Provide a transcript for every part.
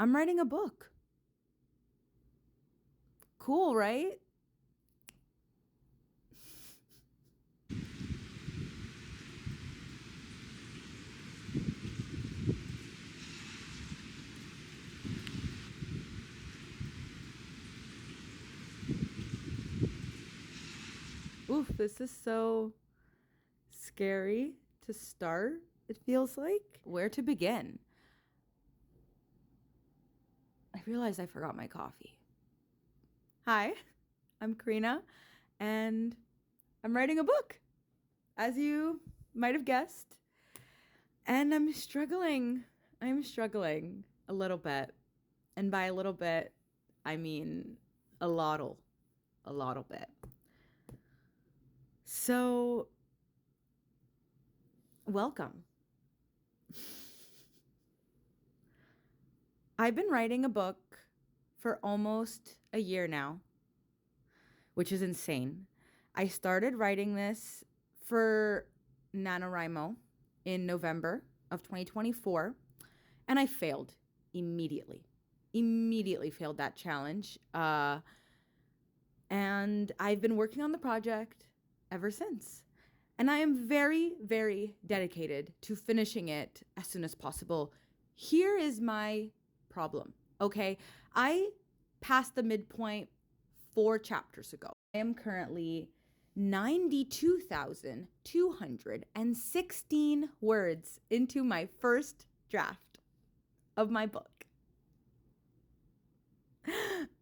I'm writing a book. Cool, right? Oof, this is so scary to start, it feels like. Where to begin? I realized I forgot my coffee. Hi, I'm Karina, and I'm writing a book, as you might have guessed. And I'm struggling. I'm struggling a little bit. And by a little bit, I mean a lottle. A lottle bit. So, welcome. I've been writing a book for almost a year now, which is insane. I started writing this for NaNoWriMo in November of 2024, and I failed immediately. Immediately failed that challenge. And I've been working on the project ever since. And I am very, very dedicated to finishing it as soon as possible. Here is my problem, okay? I passed the midpoint 4 chapters ago. I am currently 92,216 words into my first draft of my book.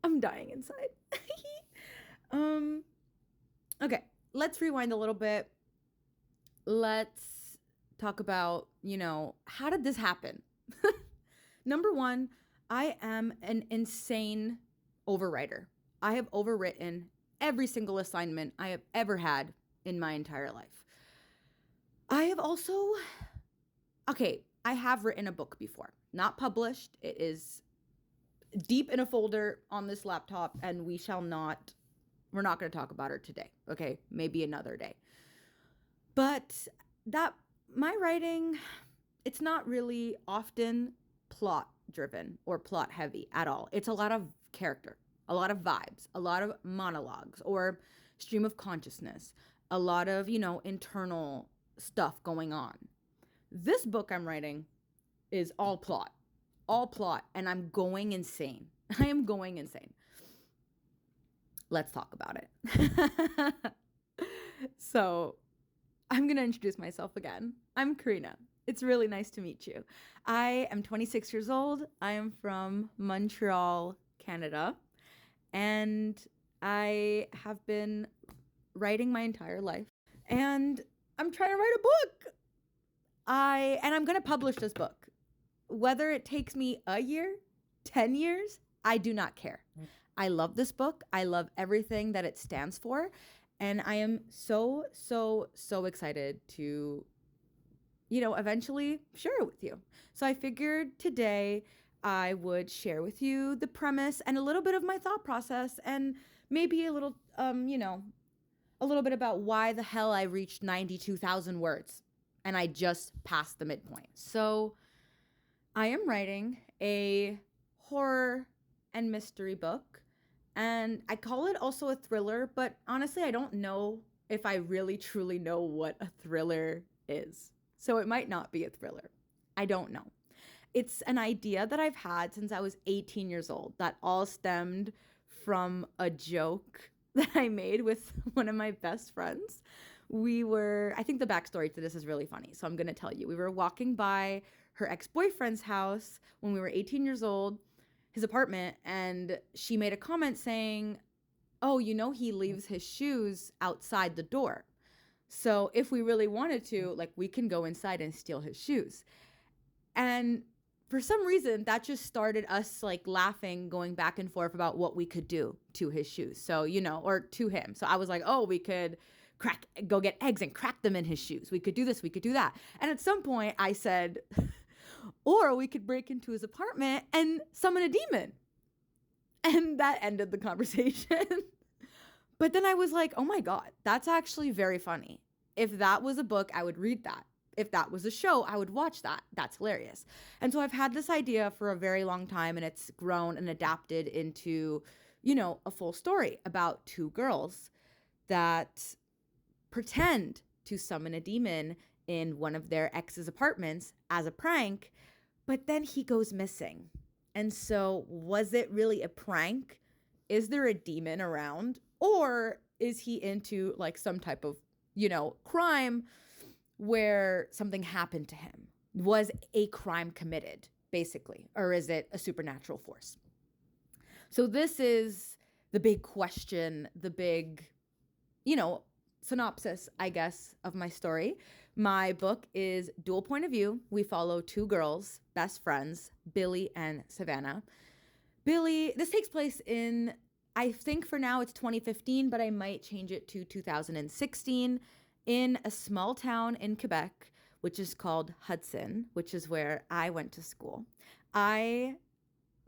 I'm dying inside. Okay, let's rewind a little bit. Let's talk about, how did this happen? Number one, I am an insane overwriter. I have overwritten every single assignment I have ever had in my entire life. I have also, I have written a book before, not published. It is deep in a folder on this laptop, and we're not going to talk about it today. Okay, maybe another day. But my writing, it's not really often plot driven or plot heavy at all. It's a lot of character, a lot of vibes, a lot of monologues or stream of consciousness, a lot of, internal stuff going on. This book I'm writing is all plot, and I'm going insane. I am going insane. Let's talk about it. So, I'm going to introduce myself again. I'm Karina. It's really nice to meet you. I am 26 years old. I am from Montreal, Canada. And I have been writing my entire life. And I'm trying to write a book. And I'm going to publish this book. Whether it takes me a year, 10 years, I do not care. I love this book. I love everything that it stands for. And I am so, so, so excited to, eventually share it with you. So I figured today I would share with you the premise and a little bit of my thought process and maybe a little, a little bit about why the hell I reached 92,000 words and I just passed the midpoint. So I am writing a horror and mystery book. And I call it also a thriller, but honestly, I don't know if I really truly know what a thriller is. So it might not be a thriller. I don't know. It's an idea that I've had since I was 18 years old that all stemmed from a joke that I made with one of my best friends. I think the backstory to this is really funny, so I'm going to tell you. We were walking by her ex-boyfriend's house when we were 18 years old, his apartment, and she made a comment saying, oh, he leaves his shoes outside the door. So if we really wanted to, we can go inside and steal his shoes. And for some reason, that just started us laughing, going back and forth about what we could do to his shoes. So, or to him. So I was like, oh, we could go get eggs and crack them in his shoes. We could do this, we could do that. And at some point I said, or we could break into his apartment and summon a demon. And that ended the conversation. But then I was like, oh my God, that's actually very funny. If that was a book, I would read that. if that was a show, I would watch that. That's hilarious. And so I've had this idea for a very long time, and it's grown and adapted into, a full story about two girls that pretend to summon a demon in one of their ex's apartments as a prank, but then he goes missing. And so, was it really a prank? Is there a demon around? Or is he into like some type of, crime where something happened to him? Was a crime committed, basically? Or is it a supernatural force? So, this is the big question, the big, synopsis, I guess, of my story. My book is dual point of view. We follow two girls, best friends, Billy and Savannah. Billy, this takes place in, I think for now it's 2015, but I might change it to 2016, in a small town in Quebec, which is called Hudson, which is where I went to school. I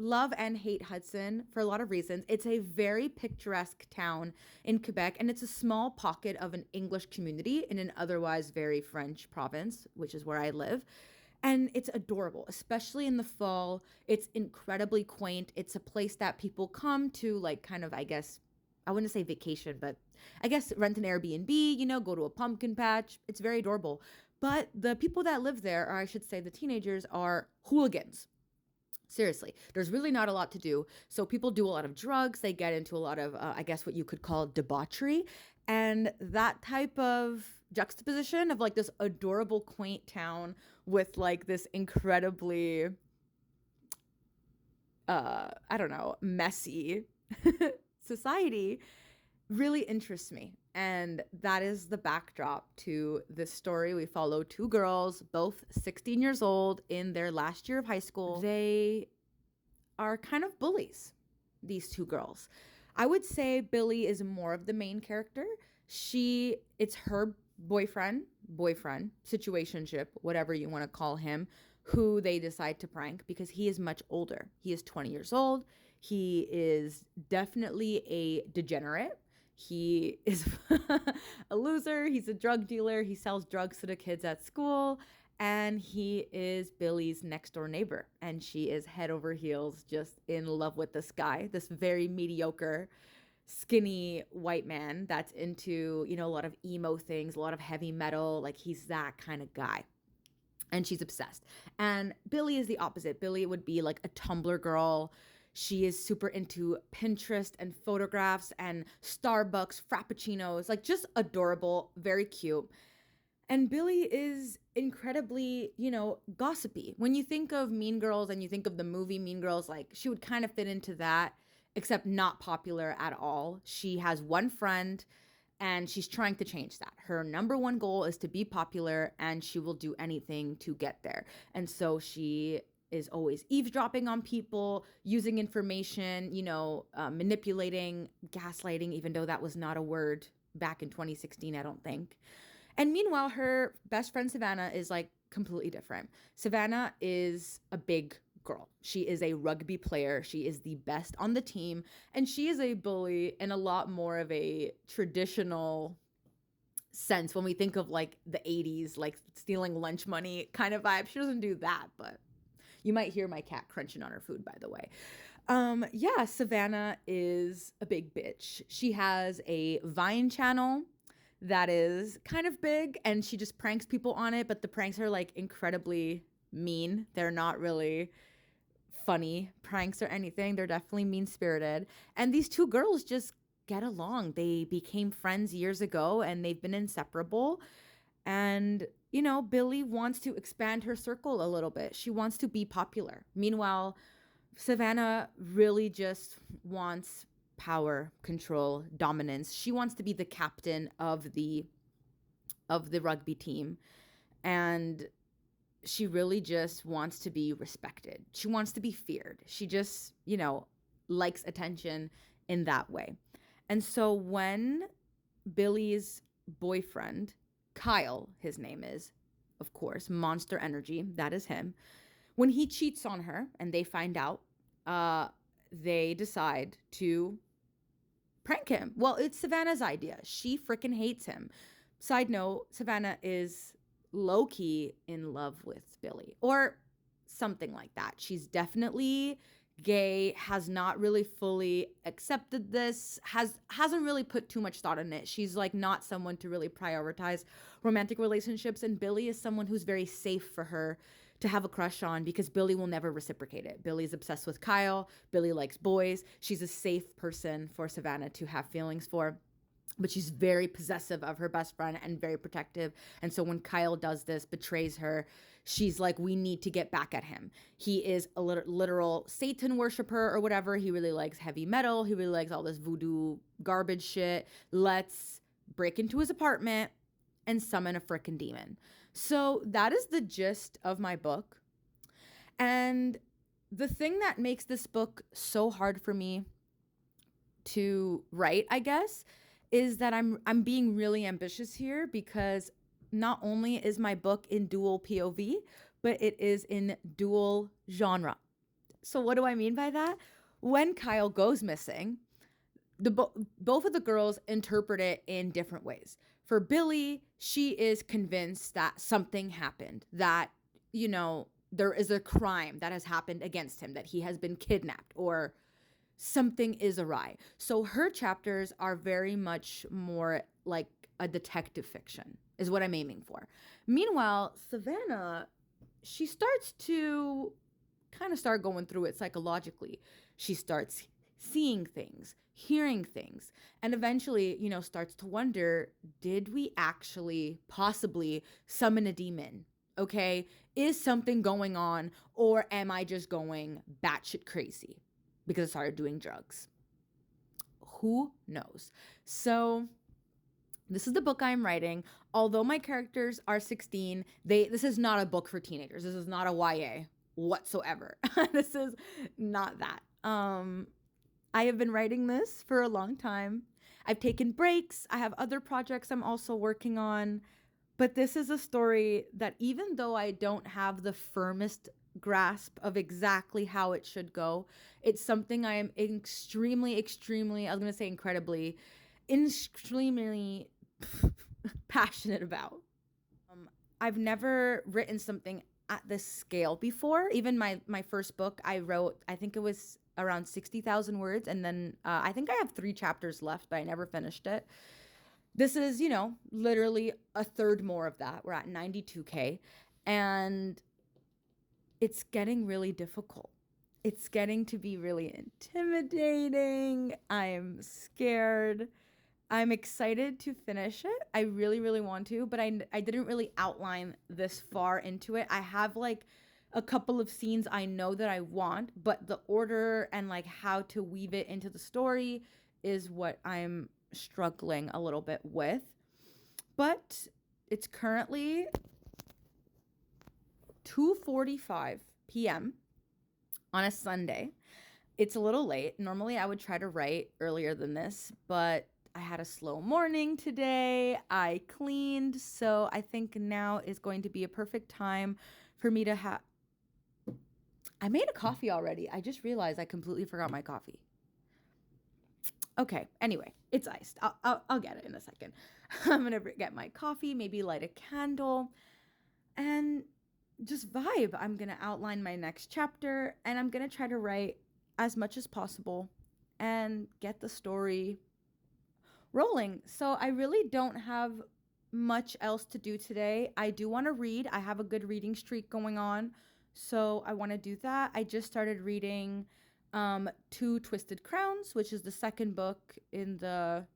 love and hate Hudson for a lot of reasons. It's a very picturesque town in Quebec, and it's a small pocket of an English community in an otherwise very French province, which is where I live. And it's adorable, especially in the fall. It's incredibly quaint. It's a place that people come to, like, kind of, I guess, I wouldn't say vacation, but I guess rent an Airbnb, go to a pumpkin patch. It's very adorable. But the people that live there, or I should say the teenagers, are hooligans. Seriously, there's really not a lot to do. So people do a lot of drugs. They get into a lot of, I guess, what you could call debauchery. And that type of juxtaposition of like this adorable, quaint town with like this incredibly, I don't know, messy society really interests me. And that is the backdrop to this story. We follow two girls, both 16 years old, in their last year of high school. They are kind of bullies, these two girls. I would say Billy is more of the main character. It's her boyfriend, situationship, whatever you want to call him, who they decide to prank because he is much older. He is 20 years old. He is definitely a degenerate. He is a loser. He's a drug dealer. He sells drugs to the kids at school. And he is Billy's next door neighbor. And she is head over heels just in love with this guy, this very mediocre, skinny white man that's into, a lot of emo things, a lot of heavy metal. Like, he's that kind of guy. And she's obsessed. And Billy is the opposite. Billy would be like a Tumblr girl. She is super into Pinterest and photographs and Starbucks, Frappuccinos, like just adorable, very cute. And Billy is incredibly, gossipy. When you think of Mean Girls and you think of the movie Mean Girls, like she would kind of fit into that, except not popular at all. She has one friend and she's trying to change that. Her number one goal is to be popular and she will do anything to get there. And so she is always eavesdropping on people, using information, manipulating, gaslighting, even though that was not a word back in 2016, I don't think. And meanwhile, her best friend Savannah is like completely different. Savannah is a big girl. She is a rugby player. She is the best on the team. And she is a bully in a lot more of a traditional sense when we think of like the 80s, like stealing lunch money kind of vibe. She doesn't do that, but you might hear my cat crunching on her food, by the way. Savannah is a big bitch. She has a Vine channel that is kind of big and she just pranks people on it, but the pranks are like incredibly mean. They're not really funny pranks or anything. They're definitely mean-spirited. And these two girls just get along. They became friends years ago and they've been inseparable. And, Billy wants to expand her circle a little bit. She wants to be popular. Meanwhile, Savannah really just wants power, control, dominance. She wants to be the captain of the rugby team. And she really just wants to be respected. She wants to be feared. She just, likes attention in that way. And so when Billy's boyfriend, Kyle, his name is, of course, Monster Energy, that is him. When he cheats on her and they find out, they decide to prank him. Well, it's Savannah's idea. She freaking hates him. Side note, Savannah is low-key in love with Billy, or something like that. She's definitely gay, has not really fully accepted this, hasn't really put too much thought in it. She's like not someone to really prioritize romantic relationships, and Billy is someone who's very safe for her to have a crush on because Billy will never reciprocate it. Billy's obsessed with Kyle. Billy likes boys. She's a safe person for Savannah to have feelings for, but she's very possessive of her best friend and very protective. And so when Kyle does this, betrays her, she's like, we need to get back at him. He is a literal Satan worshiper or whatever. He really likes heavy metal. He really likes all this voodoo garbage shit. Let's break into his apartment and summon a frickin' demon. So that is the gist of my book. And the thing that makes this book so hard for me to write, I guess, is that I'm being really ambitious here, because not only is my book in dual POV, but it is in dual genre. So what do I mean by that? When Kyle goes missing, both of the girls interpret it in different ways. For Billy, she is convinced that something happened, that, there is a crime that has happened against him, that he has been kidnapped, or something is awry. So her chapters are very much more like a detective fiction, is what I'm aiming for. Meanwhile, Savannah, she starts to kind of start going through it psychologically. She starts seeing things, hearing things, and eventually, starts to wonder, did we actually possibly summon a demon? Okay, is something going on, or am I just going batshit crazy because I started doing drugs? Who knows? So this is the book I'm writing. Although my characters are 16, this is not a book for teenagers. This is not a YA whatsoever. This is not that. I have been writing this for a long time. I've taken breaks. I have other projects I'm also working on. But this is a story that, even though I don't have the firmest grasp of exactly how it should go, it's something I am extremely, I was going to say incredibly, extremely passionate about. I've never written something at this scale before. Even my first book I wrote, I think it was around 60,000 words. And then I think I have 3 chapters left, but I never finished it. This is, literally a third more of that. We're at 92K. And it's getting really difficult. It's getting to be really intimidating. I'm scared. I'm excited to finish it. I really, really want to, but I didn't really outline this far into it. I have like a couple of scenes I know that I want, but the order and like how to weave it into the story is what I'm struggling a little bit with. But it's currently 2:45 p.m. on a Sunday. It's a little late. Normally I would try to write earlier than this, but I had a slow morning today. I cleaned, so I think now is going to be a perfect time for me to have... I made a coffee already. I just realized I completely forgot my coffee. Okay, anyway, it's iced. I'll get it in a second. I'm gonna get my coffee, maybe light a candle, and just vibe. I'm gonna outline my next chapter, and I'm gonna try to write as much as possible and get the story rolling. So I really don't have much else to do today. I do want to read. I have a good reading streak going on, so I want to do that. I just started reading Two Twisted Crowns, which is the second book in the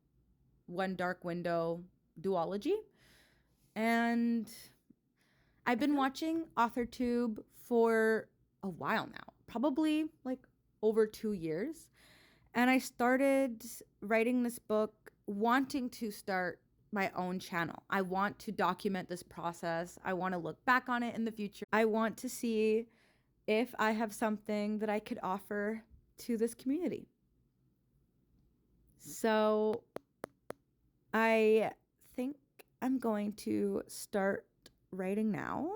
One Dark Window duology. And I've been watching AuthorTube for a while now, probably like over 2 years. And I started writing this book wanting to start my own channel. I want to document this process. I want to look back on it in the future. I want to see if I have something that I could offer to this community. So I think I'm going to start writing now.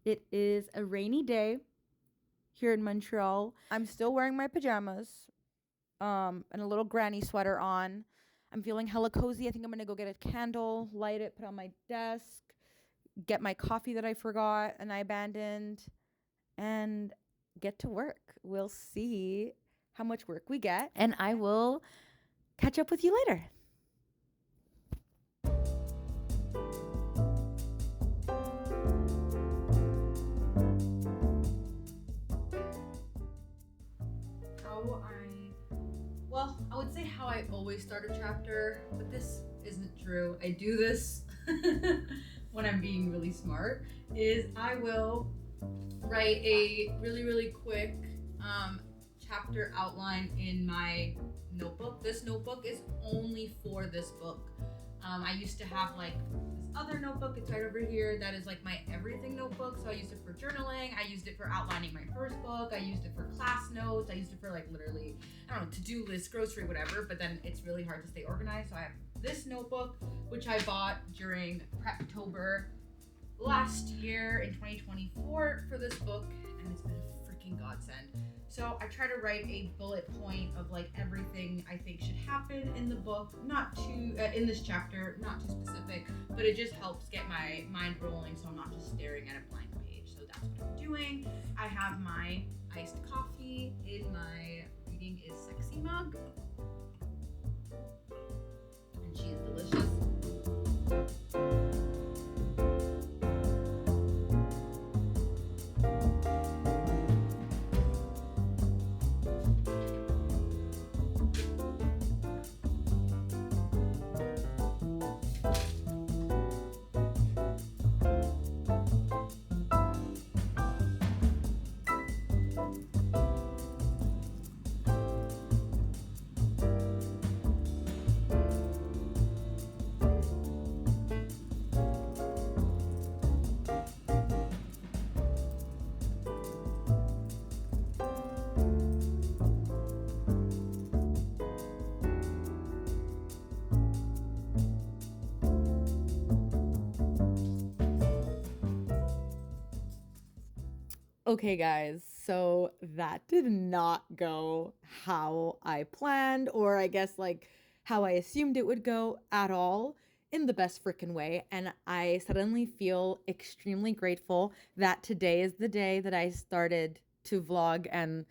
It is a rainy day here in Montreal. I'm still wearing my pajamas and a little granny sweater on. I'm feeling hella cozy. I think I'm going to go get a candle, light it, put it on my desk, get my coffee that I forgot and I abandoned, and get to work. We'll see how much work we get, and I will catch up with you later. I would say how I always start a chapter, but this isn't true. I do this when I'm being really smart, is I will write a really quick chapter outline in my notebook. This notebook is only for this book. I used to have like this other notebook, it's right over here, that is like my everything notebook. So I used it for journaling, I used it for outlining my first book, I used it for class notes, I used it for like literally, I don't know, to-do list, grocery, whatever, but then it's really hard to stay organized. So I have this notebook, which I bought during Preptober last year in 2024 for this book, and it's been a freaking godsend. So I try to write a bullet point of like everything I think should happen in the book, not too in this chapter, not too specific, but it just helps get my mind rolling so I'm not just staring at a blank page. So that's what I'm doing. I have my iced coffee in my Reading is Sexy mug, and she is delicious. Okay, guys, so that did not go how I planned, or I guess like how I assumed it would go at all, in the best freaking way. And I suddenly feel extremely grateful that today is the day that I started to vlog and,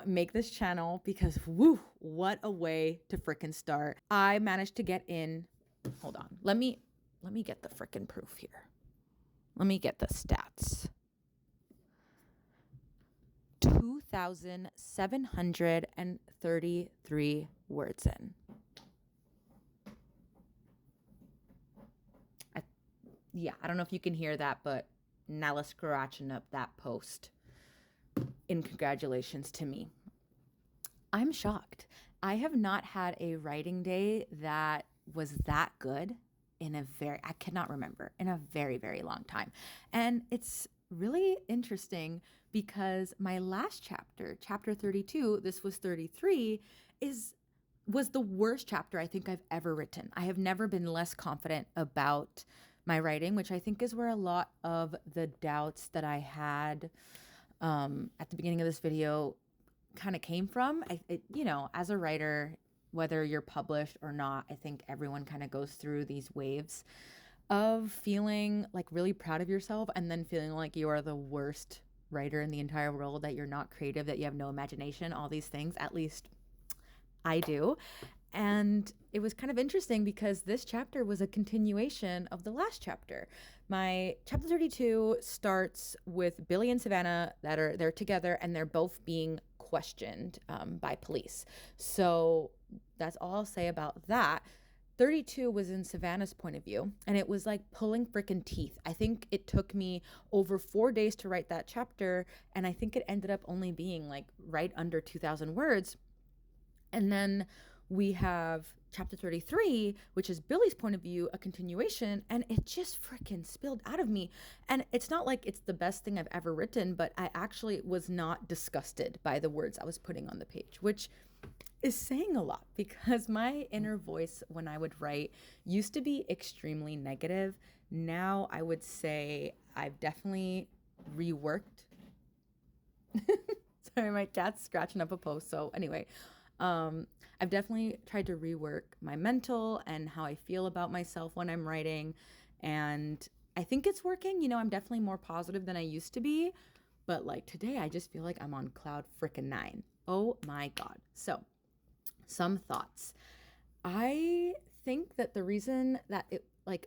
make this channel, because woo, what a way to freaking start. I managed to get in. Hold on. Let me get the freaking proof here. Let me get the stats. 2,733 words in. I don't know if you can hear that, but Nala scratching up that post. In congratulations to me. I'm shocked. I have not had a writing day that was that good I cannot remember, in a very, very long time. And it's really interesting because my last chapter, chapter 32, this was 33, was the worst chapter I think I've ever written. I have never been less confident about my writing, which I think is where a lot of the doubts that I had at the beginning of this video kind of came from. As a writer, whether you're published or not, I think everyone kind of goes through these waves of feeling like really proud of yourself and then feeling like you are the worst writer in the entire world, that you're not creative, that you have no imagination, all these things. At least I do. And it was kind of interesting because this chapter was a continuation of the last chapter. My chapter 32 starts with Billy and Savannah they're together and they're both being questioned by police. So that's all I'll say about that. 32 was in Savannah's point of view, and it was like pulling freaking teeth. I think it took me over 4 days to write that chapter, and I think it ended up only being like right under 2,000 words. And then we have chapter 33, which is Billy's point of view, a continuation, and it just freaking spilled out of me. And it's not like it's the best thing I've ever written, but I actually was not disgusted by the words I was putting on the page, which is saying a lot, because my inner voice when I would write used to be extremely negative. Now I would say I've definitely reworked. Sorry, my cat's scratching up a post. So anyway, I've definitely tried to rework my mental and how I feel about myself when I'm writing. And I think it's working. You know, I'm definitely more positive than I used to be. But like today, I just feel like I'm on cloud frickin' nine. Oh my God. So, some thoughts. I think that the reason that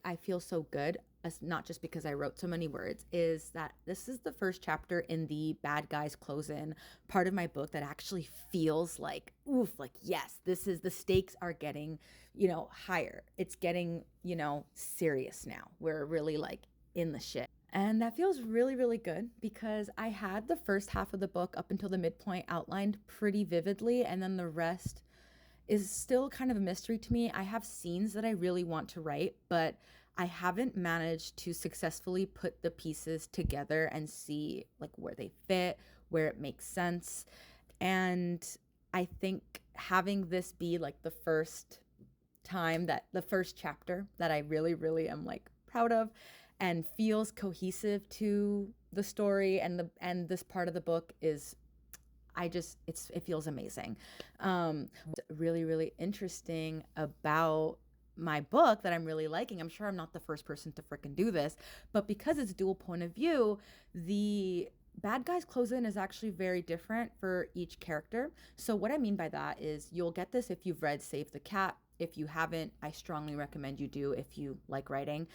I feel so good, not just because I wrote so many words, is that this is the first chapter in the bad guys close in part of my book that actually feels like, oof, like, yes, this is the stakes are getting, higher. It's getting, serious now. We're really like in the shit. And that feels really, really good because I had the first half of the book up until the midpoint outlined pretty vividly, and then the rest is still kind of a mystery to me. I have scenes that I really want to write, but I haven't managed to successfully put the pieces together and see like where they fit, where it makes sense. And I think having this be like the first chapter that I really, really am like proud of and feels cohesive to the story and this part of the book is it feels amazing. Really, really interesting about my book that I'm really liking. I'm sure I'm not the first person to freaking do this, but because it's dual point of view, the bad guys close in is actually very different for each character. So what I mean by that is you'll get this if you've read Save the Cat. If you haven't, I strongly recommend you do if you like writing.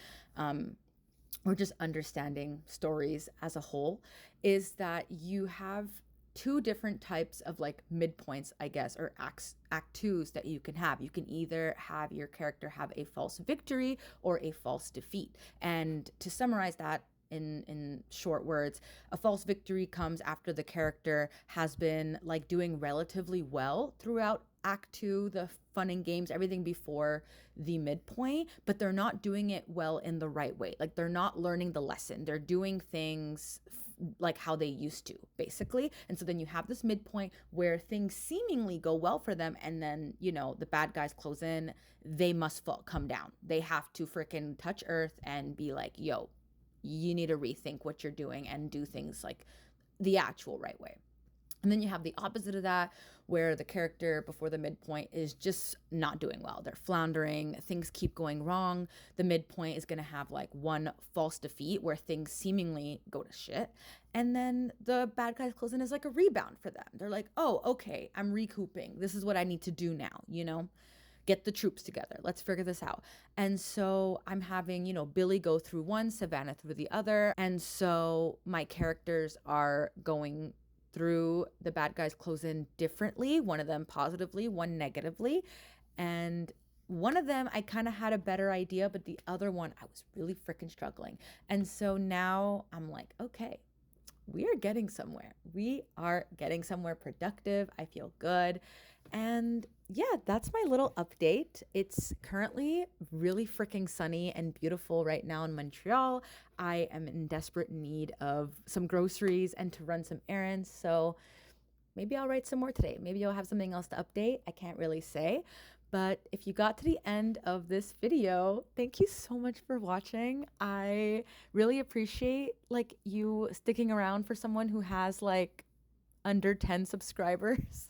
Or just understanding stories as a whole, is that you have two different types of like midpoints, I guess, or act twos that you can have. You can either have your character have a false victory or a false defeat. And to summarize that in short words, a false victory comes after the character has been like doing relatively well throughout act two, the fun and games, everything before the midpoint, but they're not doing it well in the right way. Like they're not learning the lesson. They're doing things like how they used to, basically. And so then you have this midpoint where things seemingly go well for them, and then, the bad guys close in, they must come down. They have to freaking touch earth and be like, yo, you need to rethink what you're doing and do things like the actual right way. And then you have the opposite of that, where the character before the midpoint is just not doing well. They're floundering, things keep going wrong. The midpoint is going to have like one false defeat where things seemingly go to shit. And then the bad guys close in is like a rebound for them. They're like, oh, okay, I'm recouping. This is what I need to do now, Get the troops together. Let's figure this out. And so I'm having, Billy go through one, Savannah through the other. And so my characters are going through the bad guys close in differently, one of them positively, one negatively. And one of them I kind of had a better idea, but the other one I was really freaking struggling. And so now I'm like, okay, we are getting somewhere. We are getting somewhere productive. I feel good. And yeah, that's my little update. It's currently really freaking sunny and beautiful right now in Montreal. I am in desperate need of some groceries and to run some errands. So maybe I'll write some more today. Maybe I'll have something else to update. I can't really say. But if you got to the end of this video, thank you so much for watching. I really appreciate like you sticking around for someone who has like under 10 subscribers.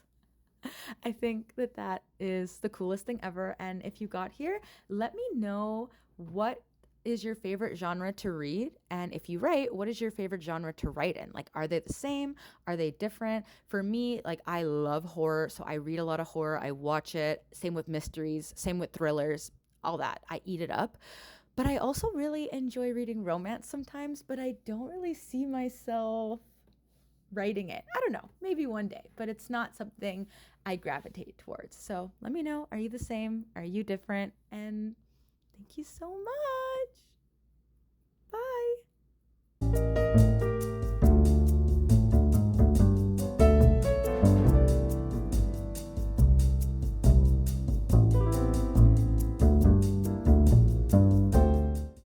I think that is the coolest thing ever. And if you got here, let me know what is your favorite genre to read. And if you write, what is your favorite genre to write in? Like, are they the same? Are they different? For me, like, I love horror. So I read a lot of horror. I watch it. Same with mysteries, same with thrillers, all that. I eat it up. But I also really enjoy reading romance sometimes, but I don't really see myself writing it. I don't know, maybe one day, but it's not something I gravitate towards. So let me know, are you the same? Are you different? And thank you so much.